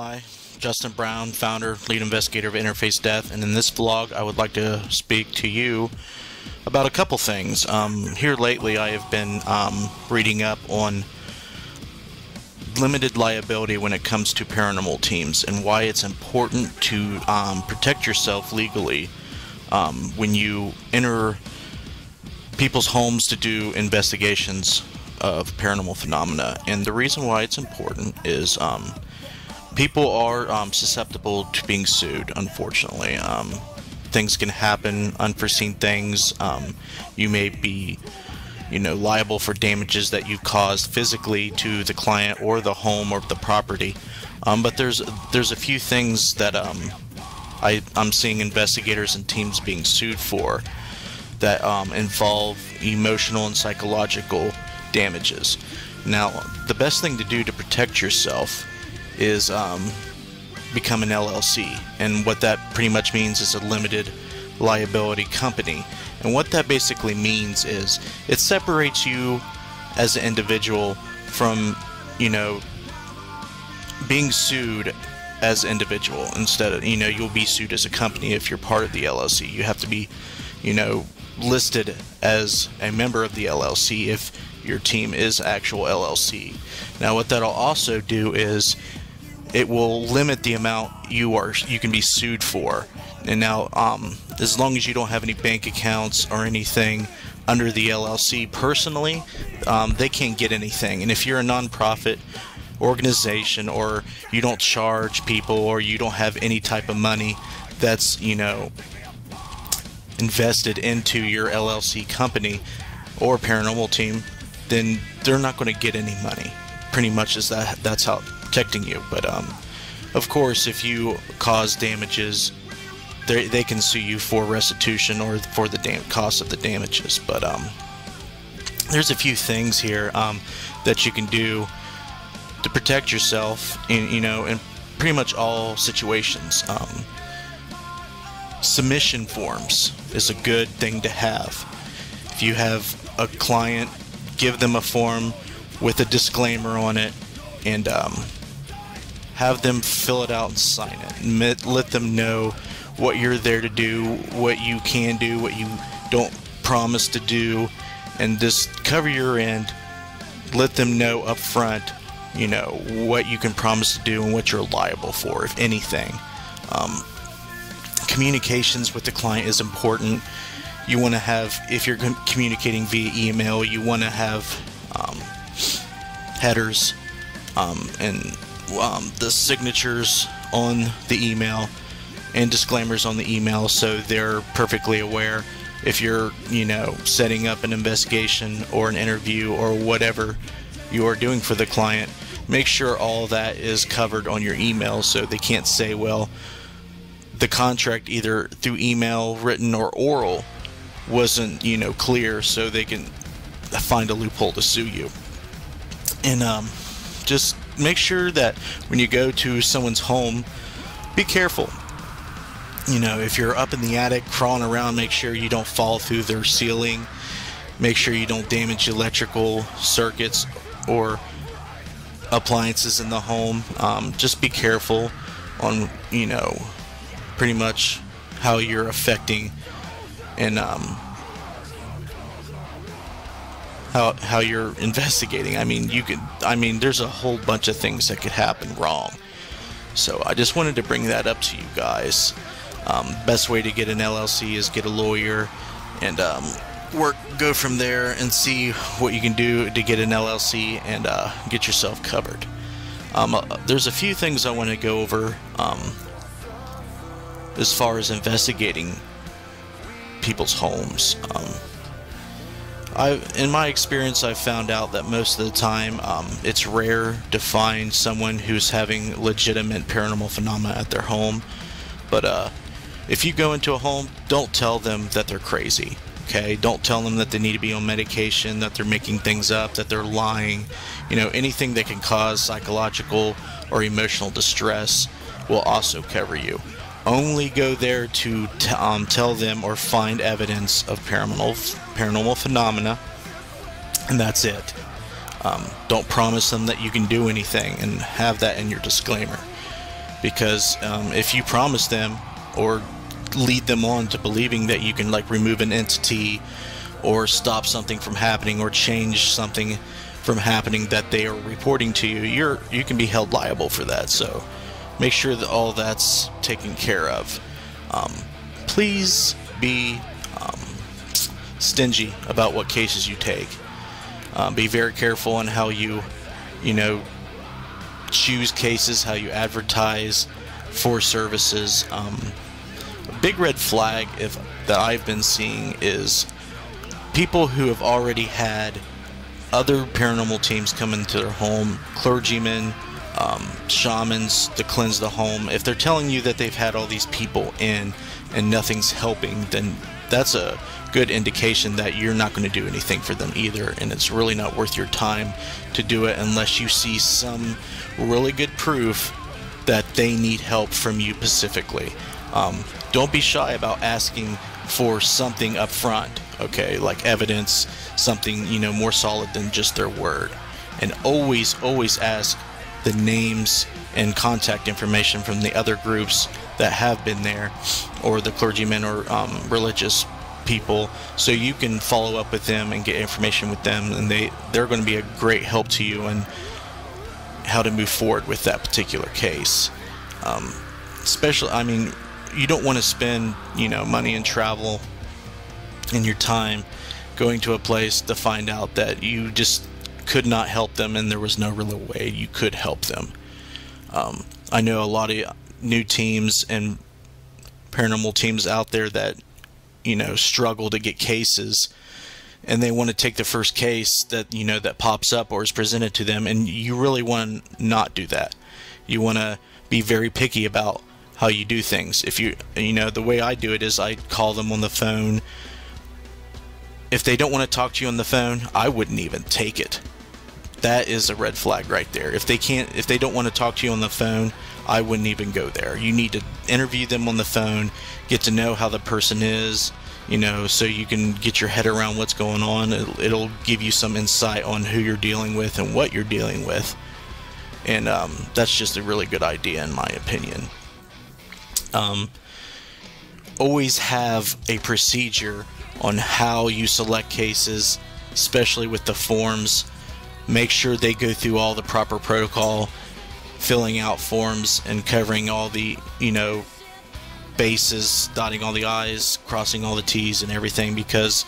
Hi, Justin Brown, founder, lead investigator of Interface Death, and in this vlog I would like to speak to you about a couple things. Here lately I have been reading up on limited liability when it comes to paranormal teams and why it's important to protect yourself legally when you enter people's homes to do investigations of paranormal phenomena. And the reason why it's important is people are susceptible to being sued, unfortunately. Things can happen, unforeseen things. You may be, liable for damages that you caused physically to the client or the home or the property. But there's a few things that I'm seeing investigators and teams being sued for that involve emotional and psychological damages. Now, the best thing to do to protect yourself is become an LLC, and what that pretty much means is a limited liability company. And what that basically means is it separates you as an individual from, being sued as an individual. Instead of, you'll be sued as a company if you're part of the LLC. You have to be, listed as a member of the LLC if your team is actual LLC. Now, what that'll also do is it will limit the amount you can be sued for. And now, as long as you don't have any bank accounts or anything under the LLC personally, they can't get anything. And if you're a nonprofit organization, or you don't charge people, or you don't have any type of money that's invested into your LLC company or paranormal team, then they're not going to get any money. Pretty much is that's how protecting you. But of course, if you cause damages, they can sue you for restitution or for the cost of the damages. But there's a few things here that you can do to protect yourself in pretty much all situations. Submission forms is a good thing to have. If you have a client, give them a form with a disclaimer on it, and have them fill it out and sign it. Let them know what you're there to do, what you can do, what you don't promise to do, and just cover your end. Let them know up front, what you can promise to do and what you're liable for, if anything. Communications with the client is important. You want to have, if you're communicating via email, you want to have headers and the signatures on the email and disclaimers on the email, so they're perfectly aware if you're setting up an investigation or an interview or whatever you are doing for the client. Make sure all that is covered on your email, so they can't say, well, the contract either through email, written, or oral wasn't clear, so they can find a loophole to sue you. And just make sure that when you go to someone's home, be careful. If you're up in the attic crawling around, make sure you don't fall through their ceiling. Make sure you don't damage electrical circuits or appliances in the home. Just be careful on pretty much how you're affecting and how you're investigating. There's a whole bunch of things that could happen wrong. So I just wanted to bring that up to you guys. Best way to get an LLC is get a lawyer and go from there and see what you can do to get an LLC and get yourself covered. There's a few things I want to go over as far as investigating people's homes. In my experience, I've found out that most of the time it's rare to find someone who's having legitimate paranormal phenomena at their home. But if you go into a home, don't tell them that they're crazy. Okay? Don't tell them that they need to be on medication, that they're making things up, that they're lying. Anything that can cause psychological or emotional distress will also cover you. Only go there to tell them or find evidence of paranormal phenomena, and that's it. Don't promise them that you can do anything, and have that in your disclaimer. because if you promise them or lead them on to believing that you can like remove an entity or stop something from happening or change something from happening that they are reporting to you, you can be held liable for that. So make sure that all that's taken care of. Please be stingy about what cases you take. Be very careful on how you choose cases, how you advertise for services. A big red flag that I've been seeing is people who have already had other paranormal teams come into their home, clergymen, shamans to cleanse the home. If they're telling you that they've had all these people in and nothing's helping, then that's a good indication that you're not going to do anything for them either, and it's really not worth your time to do it unless you see some really good proof that they need help from you specifically. Don't be shy about asking for something up front, okay, like evidence, something more solid than just their word. And always ask the names and contact information from the other groups that have been there, or the clergymen or religious people, so you can follow up with them and get information with them, and they're going to be a great help to you in how to move forward with that particular case. Especially, I mean, you don't want to spend money and travel and your time going to a place to find out that you just could not help them and there was no real way you could help them. I know a lot of new teams and paranormal teams out there that struggle to get cases, and they want to take the first case that that pops up or is presented to them, and you really want to not do that. You want to be very picky about how you do things. If the way I do it is I call them on the phone. If they don't want to talk to you on the phone, I wouldn't even take it. That is a red flag right there. If they don't want to talk to you on the phone, I wouldn't even go there. You need to interview them on the phone, get to know how the person is, so you can get your head around what's going on. It'll give you some insight on who you're dealing with and what you're dealing with. And that's just a really good idea in my opinion. Always have a procedure on how you select cases, especially with the forms. Make sure they go through all the proper protocol, filling out forms and covering all the bases, dotting all the I's, crossing all the T's and everything, because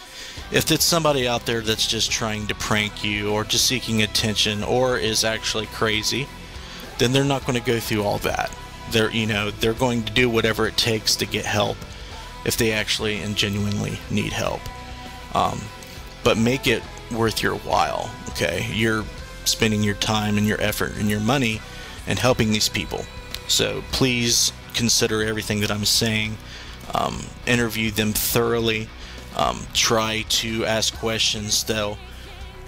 if it's somebody out there that's just trying to prank you or just seeking attention or is actually crazy, then they're not going to go through all that. They're going to do whatever it takes to get help if they actually and genuinely need help. But make it worth your while, okay? You're spending your time and your effort and your money and helping these people. So please consider everything that I'm saying. Interview them thoroughly. Try to ask questions that'll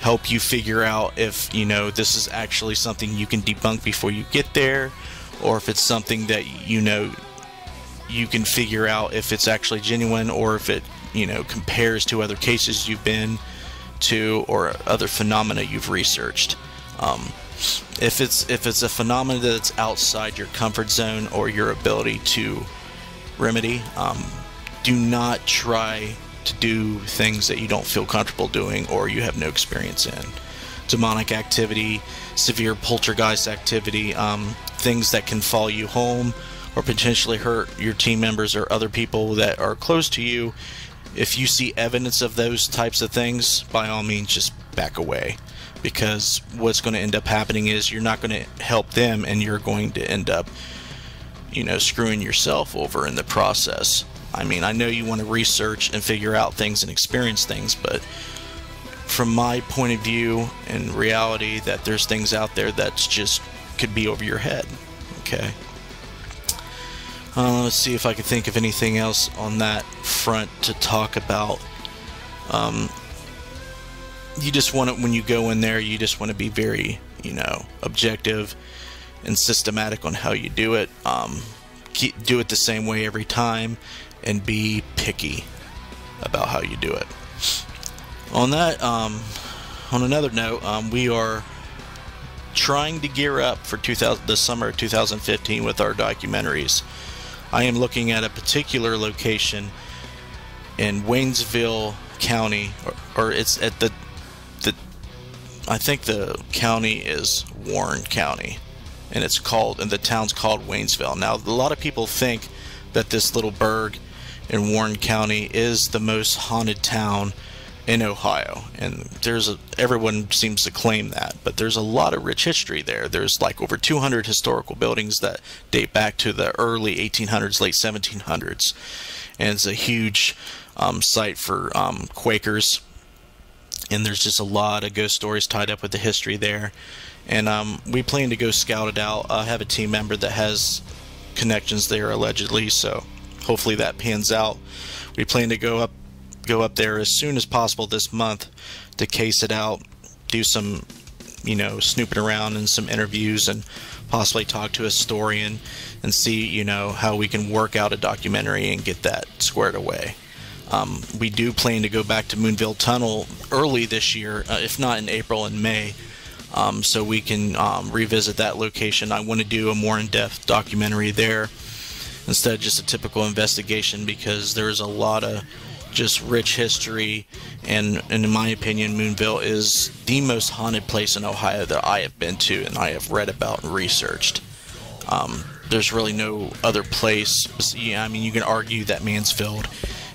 help you figure out if this is actually something you can debunk before you get there, or if it's something that you can figure out if it's actually genuine, or if it compares to other cases you've been to or other phenomena you've researched. If it's a phenomena that's outside your comfort zone or your ability to remedy, do not try to do things that you don't feel comfortable doing or you have no experience in. Demonic activity, severe poltergeist activity, things that can follow you home or potentially hurt your team members or other people that are close to you. If you see evidence of those types of things, by all means just back away, because what's going to end up happening is you're not going to help them and you're going to end up screwing yourself over in the process. I mean, I know you want to research and figure out things and experience things, but from my point of view and reality, that there's things out there that's just could be over your head. Okay. Let's see if I can think of anything else on that front to talk about. You just want to, when you go in there, you just want to be very, objective and systematic on how you do it. Do it the same way every time, and be picky about how you do it. On that, on another note, we are trying to gear up for the summer of 2015 with our documentaries. I am looking at a particular location in Waynesville County, or it's at the I think the county is Warren County, and the town's called Waynesville. Now, a lot of people think that this little burg in Warren County is the most haunted town in Ohio, and everyone seems to claim that, but there's a lot of rich history there. There's like over 200 historical buildings that date back to the early 1800s, late 1700s, and it's a huge site for Quakers, and there's just a lot of ghost stories tied up with the history there. And we plan to go scout it out. I have a team member that has connections there allegedly, so hopefully that pans out. We plan to go up there as soon as possible this month to case it out, do some snooping around and some interviews, and possibly talk to a historian and see how we can work out a documentary and get that squared away. We do plan to go back to Moonville Tunnel early this year, if not in April and May, so we can revisit that location. I want to do a more in-depth documentary there instead of just a typical investigation, because there's a lot of just rich history, and in my opinion, Moonville is the most haunted place in Ohio that I have been to and I have read about and researched. There's really no other place. I mean, you can argue that Mansfield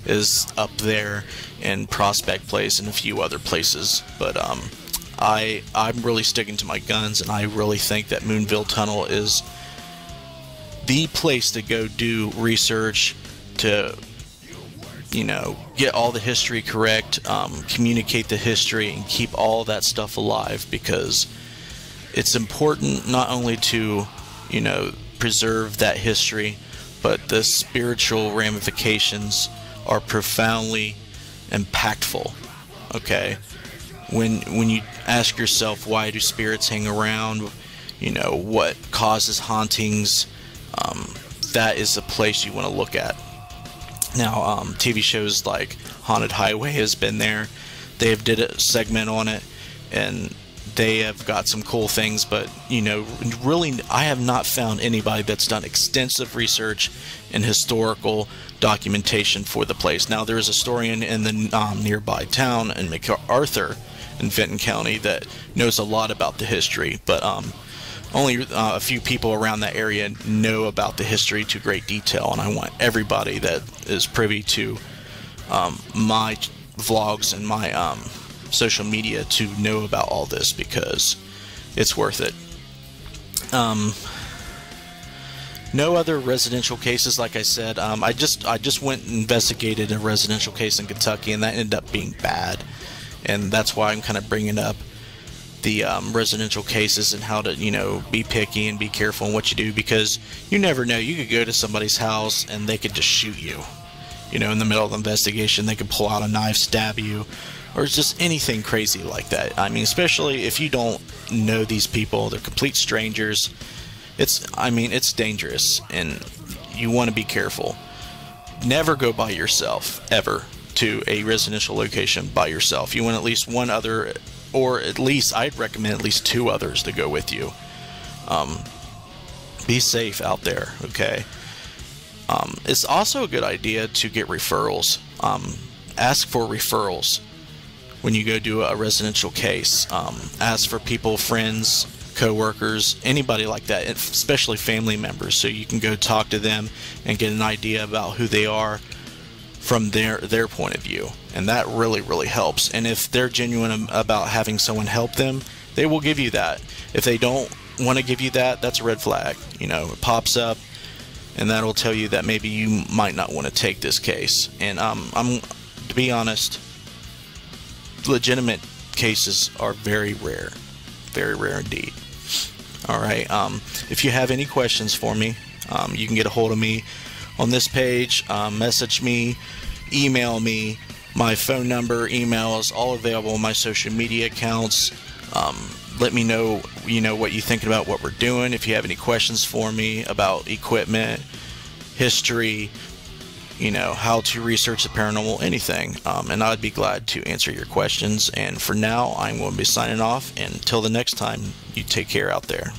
is up there, and Prospect Place and a few other places, but I'm really sticking to my guns, and I really think that Moonville Tunnel is the place to go do research, to get all the history correct, communicate the history, and keep all that stuff alive, because it's important not only to preserve that history, but the spiritual ramifications are profoundly impactful. Okay, when you ask yourself, why do spirits hang around, what causes hauntings, that is a place you want to look at. Now, TV shows like Haunted Highway has been there. They have did a segment on it, and they have got some cool things, but really I have not found anybody that's done extensive research and historical documentation for the place. Now, there is a historian in the nearby town in MacArthur in Fenton County that knows a lot about the history, but only a few people around that area know about the history to great detail, and I want everybody that is privy to my vlogs and my social media to know about all this, because it's worth it. No other residential cases, like I said. I just went and investigated a residential case in Kentucky, and that ended up being bad, and that's why I'm kind of bringing up the residential cases and how to be picky and be careful in what you do, because you never know. You could go to somebody's house and they could just shoot you. In the middle of the investigation, they could pull out a knife, stab you, or just anything crazy like that. I mean, especially if you don't know these people, they're complete strangers. It's dangerous, and you want to be careful. Never go by yourself, ever, to a residential location by yourself. You want at least one other, or at least, I'd recommend at least two others to go with you. Be safe out there, okay? It's also a good idea to get referrals. Ask for referrals when you go do a residential case. Ask for people, friends, co-workers, anybody like that, especially family members, so you can go talk to them and get an idea about who they are from their point of view, and that really helps. And if they're genuine about having someone help them, they will give you that. If they don't want to give you that, that's a red flag. It pops up, and that'll tell you that maybe you might not want to take this case. And to be honest, legitimate cases are very rare indeed. All right, if you have any questions for me, you can get a hold of me on this page, message me, email me. My phone number, email is all available on my social media accounts. Let me know, what you think about what we're doing. If you have any questions for me about equipment, history, how to research the paranormal, anything. And I'd be glad to answer your questions. And for now, I'm going to be signing off. And until the next time, you take care out there.